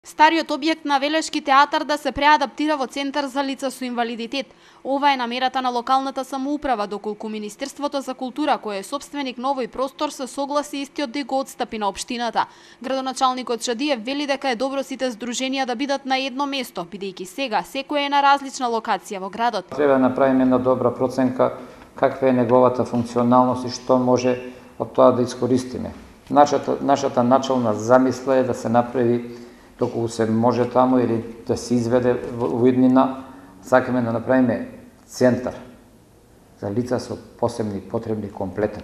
Стариот објект на Велешки театар да се преадаптира во центар за лица со инвалидитет. Ова е намерата на локалната самоуправа, доколку Министерството за култура, кој е собственик на овој простор, се согласи истиот да го отстапи на општината. Градоначалникот Шадиев вели дека е добро сите здруженија да бидат на едно место, бидејќи сега секој е на различна локација во градот. Треба да направиме една добра проценка каква е неговата функционалност и што може од тоа да искористиме. Нашата начална замисла е да се направи доколку се може таму или да се изведе во иднина, сакаме да направиме центар за лица со посебни потребни комплетен.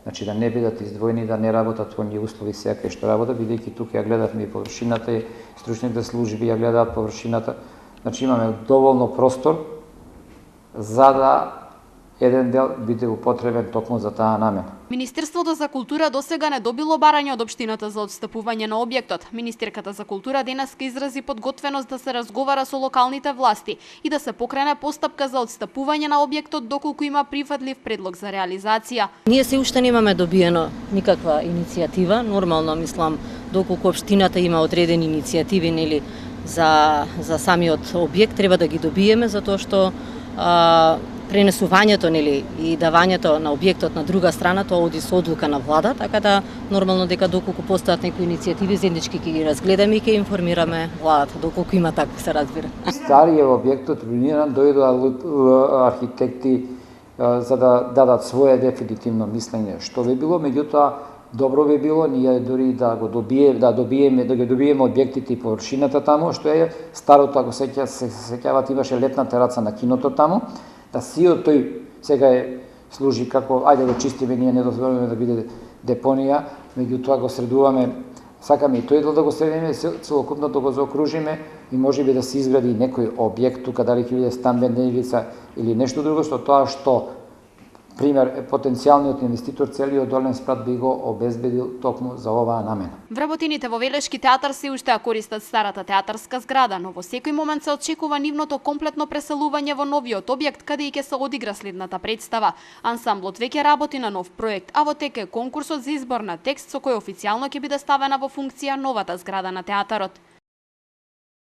Значи да не бидат издвоени, да не работат во оние услови секај што работа, бидејќи тука ја гледавме и површината и стручните служби ја гледаат површината. Значи имаме доволно простор за да еден дел биде употребен токму за таа намена. Министерството за култура досега не добило барање од општината за отстапување на објектот. Министерката за култура денеска изрази подготвеност да се разговара со локалните власти и да се покрене постапка за отстапување на објектот доколку има прифатлив предлог за реализација. Ние се уште немаме добиено никаква иницијатива. Нормално мислам доколку општината има одредени иницијативи нели за самиот објект треба да ги добиеме затоа што пренесувањето нели и давањето на објектот на друга страна тоа оди со одлука на влада, така да нормално дека доколку постојат некои иницијативи заеднички ќе ги разгледаме и ќе информираме владата доколку има такво се разбира. Стариот објектот руиниран дојдоа архитекти за да дадат свое дефинитивно мислење што би било, меѓутоа добро би било ние дури да го добиеме објектите и површината таму што е старото, ако се сеќавате, имаше летна тераца на киното таму. Да сиот тој сега служи како, ајде да чистиме, ние не дозволуваме да биде депонија, меѓутоа го средуваме, сакаме и тој дел да го средиме, целокупно да го заокружиме и можеби да се изгради некој објект тука, дали ќе биде стамбена единица или нешто друго, што тоа што пример, потенцијалниот инвеститор целиот долен спрат би го обезбедил токму за оваа намена. Вработените во Велешки театар се уште ја користат старата театарска зграда, но во секој момент се очекува нивното комплетно преселување во новиот објект каде и ќе се одигра следната представа. Ансамблот веќе работи на нов проект, а во тек е конкурсот за избор на текст со кој официјално ќе биде ставена во функција новата зграда на театарот.